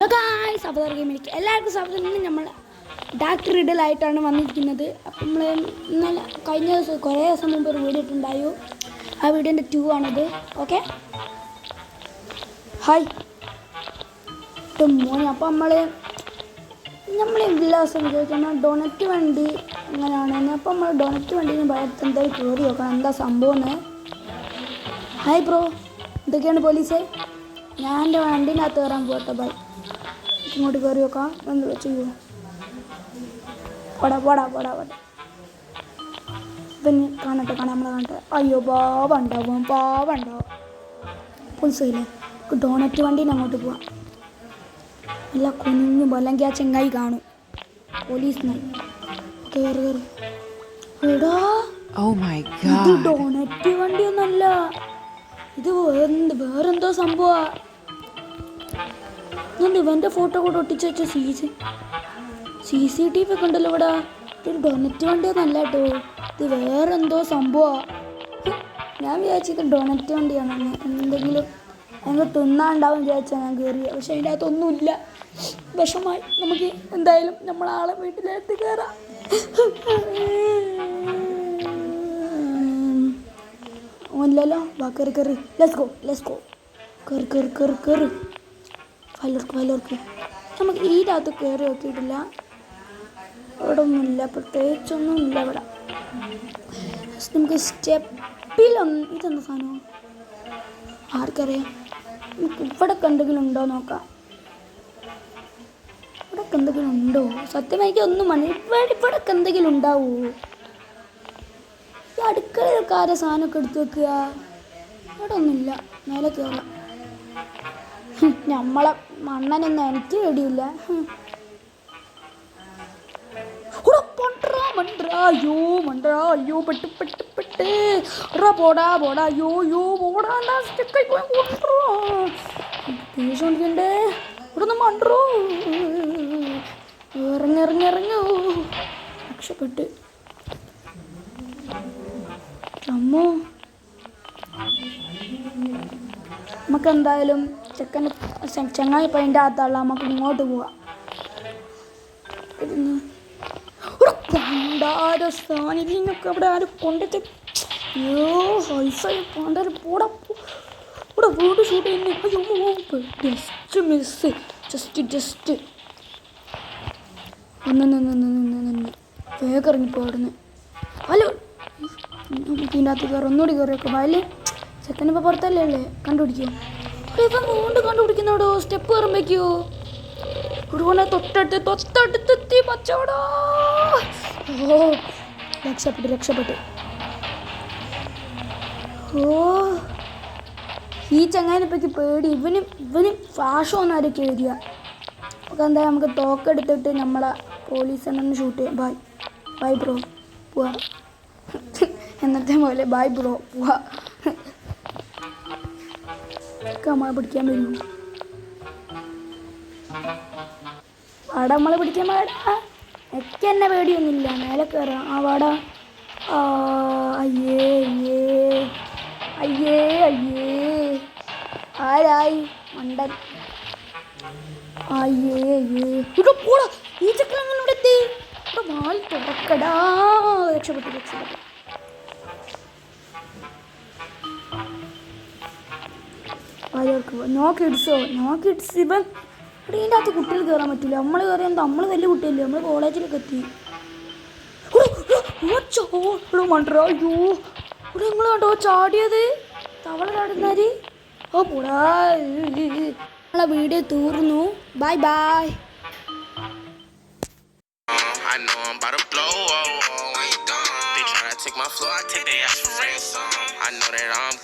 സബദർ ഗെയിമിലേക്ക് എല്ലാവർക്കും സ്വാഗതം. നമ്മൾ ഡാർക്ക് റിഡലായിട്ടാണ് വന്നിരിക്കുന്നത്. അപ്പം നമ്മൾ ഇന്നലെ കഴിഞ്ഞ ദിവസം കുറേ ദിവസം മുമ്പ് ഒരു വീഡിയോ ഇട്ടുണ്ടായോ. ആ വീഡിയോൻ്റെ 2 ആണിത്. ഓക്കെ, ഹായ് മോനെ. അപ്പോൾ നമ്മൾ എല്ലാ ദിവസം വിചാരിക്കണം ഡൊണറ്റ് വണ്ടി എങ്ങനെയാണെന്ന്. അപ്പോൾ നമ്മൾ ഡൊണറ്റ് വണ്ടീന് ഭയത്ത് എന്തായാലും കയറി നോക്കണം എന്താ സംഭവം. ഹായ് ബ്രോ, ഇതൊക്കെയാണ് പോലീസേ. ഞാൻ എൻ്റെ വണ്ടീനകത്ത് കയറാൻ പോട്ടെ. ബൈ, ഇങ്ങോട്ട് കയറി നോക്കാം. എന്ത് ചെയ്യൂ, പോടാ പിന്നെ കാണട്ടെ നമ്മളെ കാണട്ടെ. അയ്യോ പാവുണ്ടാവും. പോലീസില്ലേ, ഡോണറ്റ് വണ്ടീന് അങ്ങോട്ട് പോവാം. നല്ല കുഞ്ഞു അല്ലെങ്കിൽ ആ ചെങ്ങായി കാണും. പോലീസിനായി കയറി എടാ, ഇത് ഡോണറ്റ് വണ്ടിയൊന്നല്ല, ഇത് വേറെന്തോ സംഭവമാ. ഞാൻ ഇവൻ്റെ ഫോട്ടോ കൂടെ ഒട്ടിച്ച് വെച്ച CCTV ഒക്കെ ഉണ്ടല്ലോ ഇവിടെ. ഇതൊരു ഡൊണറ്റ് വണ്ടിയൊന്നല്ല കേട്ടോ, ഇത് വേറെന്തോ സംഭവമാണ്. ഞാൻ വിചാരിച്ചത് ഡൊണറ്റ് വണ്ടിയാണെന്ന്. എന്തെങ്കിലും ഞങ്ങൾ തിന്നാണ്ടാവും വിചാരിച്ചാൽ ഞാൻ കയറിയ, പക്ഷെ അതിൻ്റെ അകത്തൊന്നുമില്ല. വിഷമായി. നമുക്ക് എന്തായാലും നമ്മളാളെ വീട്ടിലെത്തി കയറാം. ഓനില്ലല്ലോ. വാ കയറി ലെറ്റ്സ് ഗോ കയറി ഫയലോർക്ക്. നമുക്ക് ഈ രാത്രി കയറി നോക്കിയിട്ടില്ല. ഇവിടെ ഒന്നുമില്ല, പ്രത്യേകിച്ചൊന്നുമില്ല ഇവിടെ. നമുക്ക് സ്റ്റെപ്പിലൊന്നും ഇതെന്താ സാധനം ആർക്കറിയാം. നമുക്ക് ഇവിടെയൊക്കെ എന്തെങ്കിലും ഉണ്ടോ നോക്കാം. ഇവിടെയൊക്കെ എന്തെങ്കിലും ഉണ്ടോ? സത്യം എനിക്ക് ഒന്നും ഇവിടെയൊക്കെ എന്തെങ്കിലും ഉണ്ടാവോ? ഈ അടുക്കളയിലൊക്കെ ആരെ സാധനമൊക്കെ എടുത്ത് വെക്കുക. ഇവിടെ ഒന്നുമില്ല. മേലെ കയറാം. നമ്മളെ മണ്ണനൊന്നും എനിക്ക് പേടിയില്ല. അയ്യോ പെട്ട് പോടാ അയ്യോ പോടാ ദേഷ്യണ്ടേ. ഇവിടെ ഒന്ന് മണ്ടോ. ഇറങ്ങോ. രക്ഷപ്പെട്ട് അമ്മോ. നമുക്ക് എന്തായാലും ചങ്ങായി പൈൻ്റെ അകത്തുള്ള നമുക്ക് ഇങ്ങോട്ട് പോവാം. സ്ഥാനൊക്കെ അവിടെ ആരും കൊണ്ടിട്ട് ഹൈഫൈ പണ്ടൊരു ഇവിടെ വീട് ഷൂട്ട് ചെയ്യുന്നു. ജസ്റ്റ് മിസ് ജസ്റ്റ് ഒന്ന് വേഗം ഇറങ്ങിപ്പോ അവിടുന്ന്. ഹലോ, ഇതിൻ്റെ അകത്ത് കയറി ഒന്നുകൂടി കയറിയൊക്കെ. വയല് ചെക്കനിപ്പോൾ പുറത്തല്ലേ കണ്ടുപിടിക്കുമോ? ഇപ്പം കൊണ്ട് കണ്ടുപിടിക്കുന്നോടോ. സ്റ്റെപ്പ് കയറുമ്പോഴേക്കോ ഇവിടെ തൊട്ടടുത്തെത്തി പച്ചോടോ. ഓ രക്ഷപ്പെട്ട്. ഈ ചങ്ങായിനെപ്പറ്റി പേടി. ഇവന് ഫാഷൻ ഒന്നും ആരൊക്കെ എഴുതിയ. ഒക്കെ എന്തായാലും നമുക്ക് തോക്കെടുത്തിട്ട് നമ്മളെ പോലീസിനെ ഷൂട്ട് ചെയ്യാം. ബൈ ബ്രോ, പോവാ. എന്നത്തെ പോലെ ബൈ ബ്രോ, പോവാ. നമ്മളെ പിടിക്കാൻ വരുമോ? വാടാ, നമ്മളെ പിടിക്കാൻ വാടാ. എനിക്ക് എന്നെ പേടിയൊന്നുമില്ല. മേലെ കയറാം. ആ വാടാ. അയ്യേ ആരായി മണ്ടൻ. ഇവിടെ പോടാ. ഈ ചക്രം അങ്ങനെ ഇവിടെ എത്തി. ഇവിടെ വാൽ തുറക്കടാ. രക്ഷപ്പെട്ടു. No kids. ഇവൻ ഇവിടെ ഇതിൻ്റെ അകത്ത് കുട്ടികൾ കയറാൻ പറ്റില്ല. നമ്മൾ കയറിയാൽ നമ്മൾ വലിയ കുട്ടിയല്ലേ. നമ്മൾ കോളേജിലൊക്കെ എത്തി. മണ്ടോ. അയ്യോ, ഇവിടെ നിങ്ങൾ കണ്ടോ ചാടിയത്? തവള ചാടുന്നാര്. ഓ പോടാ. നമ്മളെ വീഡിയോ തീർന്നു. By. I know I'm about to blow, They tryna take my floor, I take their ass for ransom. I know that I'm